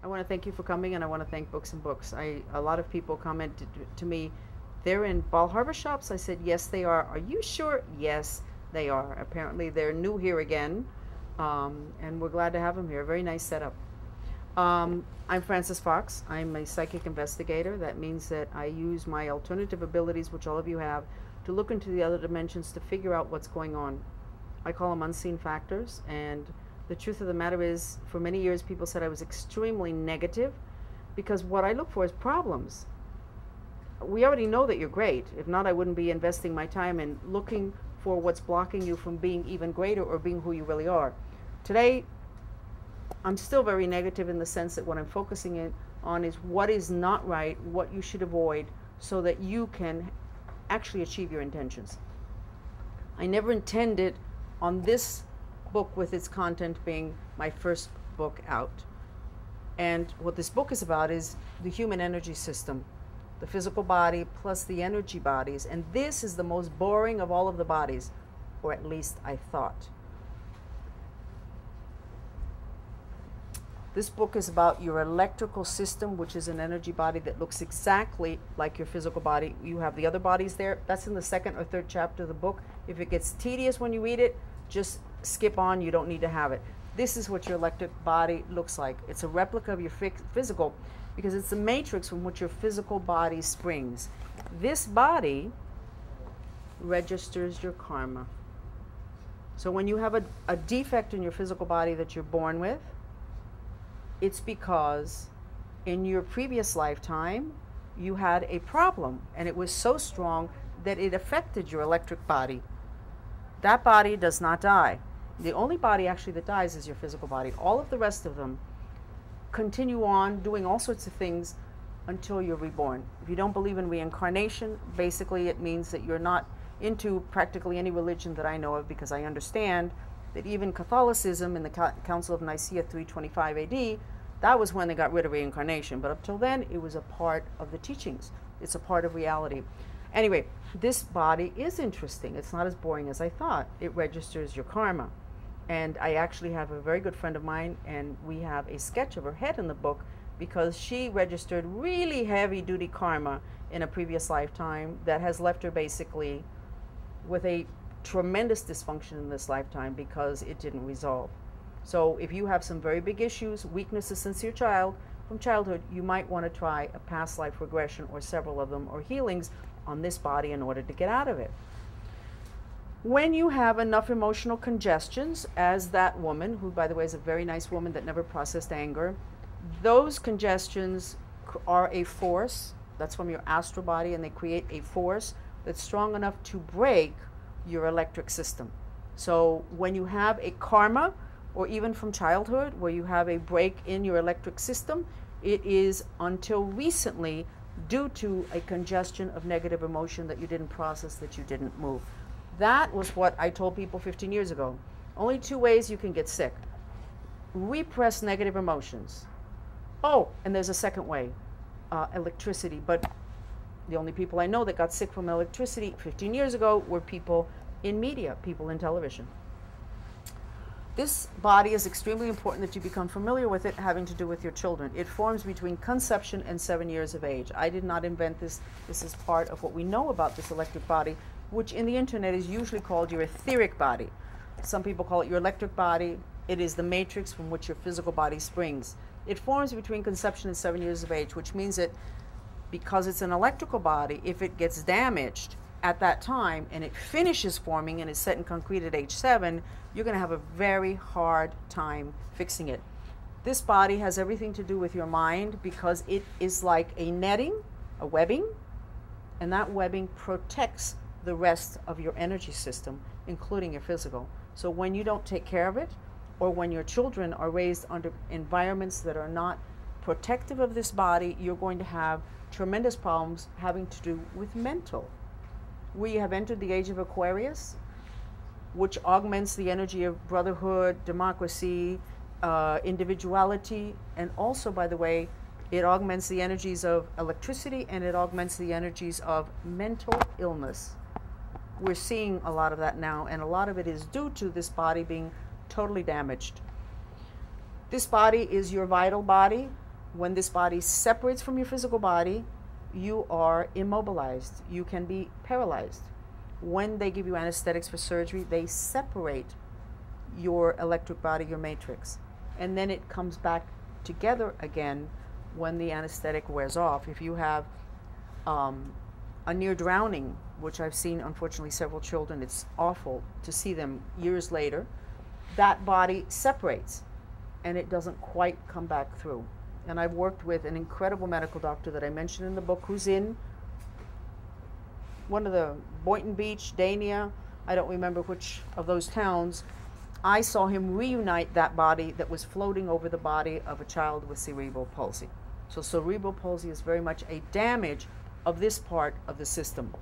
I want to thank you for coming, and I want to thank Books and Books. A lot of people commented to me, they're in Bal Harbour shops. I said, yes, they are. Are you sure? Yes, they are. Apparently, they're new here again, and we're glad to have them here. Very nice setup. I'm Frances Fox. I'm a psychic investigator. That means that I use my alternative abilities, which all of you have, to look into the other dimensions to figure out what's going on. I call them unseen factors, and the truth of the matter is, for many years, people said I was extremely negative because what I look for is problems. We already know that you're great. If not, I wouldn't be investing my time in looking for what's blocking you from being even greater or being who you really are. Today, I'm still very negative in the sense that what I'm focusing on is what is not right, what you should avoid, so that you can actually achieve your intentions. I never intended on this book with its content being my first book out. And what this book is about is the human energy system, the physical body plus the energy bodies. And this is the most boring of all of the bodies, or at least I thought. This book is about your electrical system, which is an energy body that looks exactly like your physical body. You have the other bodies there. That's in the second or third chapter of the book. If it gets tedious when you read it, just skip on. You don't need to have it. This is what your electric body looks like. It's a replica of your physical, because it's the matrix from which your physical body springs. This body registers your karma. So when you have a defect in your physical body that you're born with, it's because in your previous lifetime you had a problem, and it was so strong that it affected your electric body. That body does not die. The only body actually that dies is your physical body. All of the rest of them continue on doing all sorts of things until you're reborn. If you don't believe in reincarnation, basically it means that you're not into practically any religion that I know of, because I understand that even Catholicism in the Council of Nicaea 325 AD, that was when they got rid of reincarnation. But up till then, it was a part of the teachings. It's a part of reality. Anyway, this body is interesting. It's not as boring as I thought. It registers your karma. And I actually have a very good friend of mine, and we have a sketch of her head in the book because she registered really heavy-duty karma in a previous lifetime that has left her basically with a tremendous dysfunction in this lifetime because it didn't resolve. So if you have some very big issues, weaknesses since your from childhood, you might want to try a past life regression or several of them, or healings on this body in order to get out of it. When you have enough emotional congestions, as that woman, who by the way is a very nice woman that never processed anger, those congestions are a force that's from your astral body, and they create a force that's strong enough to break your electric system. So when you have a karma, or even from childhood, where you have a break in your electric system, it is until recently due to a congestion of negative emotion that you didn't process, that you didn't move. That was what I told people 15 years ago. Only two ways you can get sick: repress negative emotions. Oh, and there's a second way, electricity. But the only people I know that got sick from electricity 15 years ago were people in media, people in television. This body is extremely important that you become familiar with it, having to do with your children. It forms between conception and 7 years of age. I did not invent this. This is part of what we know about this electric body, which in the internet is usually called your etheric body. Some people call it your electric body. It is the matrix from which your physical body springs. It forms between conception and 7 years of age, which means that because it's an electrical body, if it gets damaged at that time and it finishes forming and is set in concrete at age 7, you're going to have a very hard time fixing it. This body has everything to do with your mind, because it is like a netting, a webbing, and that webbing protects the rest of your energy system, including your physical. So when you don't take care of it, or when your children are raised under environments that are not protective of this body, you're going to have tremendous problems having to do with mental. We have entered the age of Aquarius, which augments the energy of brotherhood, democracy, individuality, and also, by the way, it augments the energies of electricity, and it augments the energies of mental illness. We're seeing a lot of that now, and a lot of it is due to this body being totally damaged. This body is your vital body. When this body separates from your physical body, you are immobilized. You can be paralyzed. When they give you anesthetics for surgery, they separate your electric body, your matrix, and then it comes back together again when the anesthetic wears off. If you have a near drowning, which I've seen unfortunately several children, it's awful to see them years later, that body separates and it doesn't quite come back through. And I've worked with an incredible medical doctor that I mentioned in the book, who's in one of the Boynton Beach, Dania, I don't remember which of those towns. I saw him reunite that body that was floating over the body of a child with cerebral palsy. So cerebral palsy is very much a damage of this part of the system.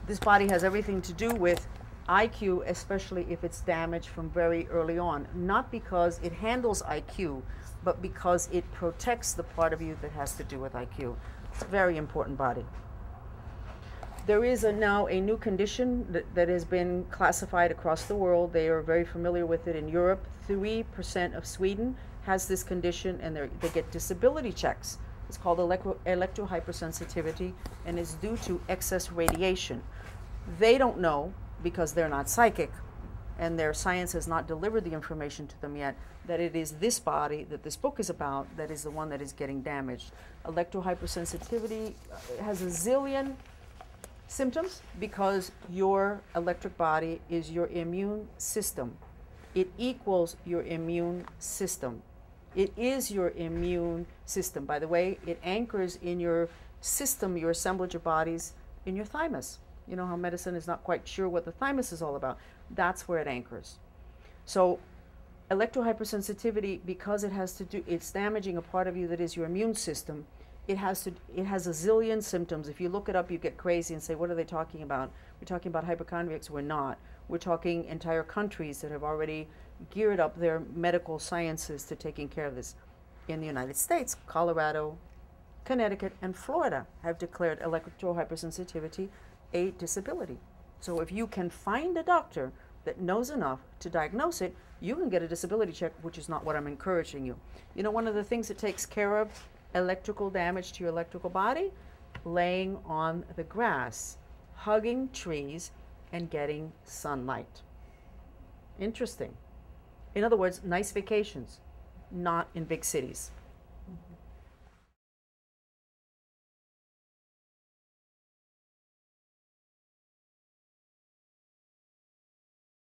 This body has everything to do with IQ, especially if it's damaged from very early on. Not because it handles IQ, but because it protects the part of you that has to do with IQ. It's a very important body. There is now a new condition that has been classified across the world. They are very familiar with it in Europe. 3% of Sweden has this condition, and they get disability checks. It's called electrohypersensitivity, and it's due to excess radiation. They don't know, because they're not psychic, and their science has not delivered the information to them yet, that it is this body that this book is about that is the one that is getting damaged. Electrohypersensitivity has a zillion symptoms because your electric body is your immune system. It equals your immune system. It is your immune system. By the way, it anchors in your system, your assemblage of bodies, in your thymus. You know how medicine is not quite sure what the thymus is all about. That's where it anchors. So electrohypersensitivity, because it's damaging a part of you that is your immune system, it has a zillion symptoms. If you look it up, you get crazy and say, what are they talking about? We're talking about hypochondriacs. We're not. We're talking entire countries that have already geared up their medical sciences to taking care of this. In the United States, Colorado, Connecticut, and Florida have declared electrohypersensitivity a disability. So if you can find a doctor that knows enough to diagnose it, you can get a disability check, which is not what I'm encouraging you. You know, one of the things that takes care of electrical damage to your electrical body? Laying on the grass, hugging trees, and getting sunlight. Interesting. In other words, nice vacations, not in big cities.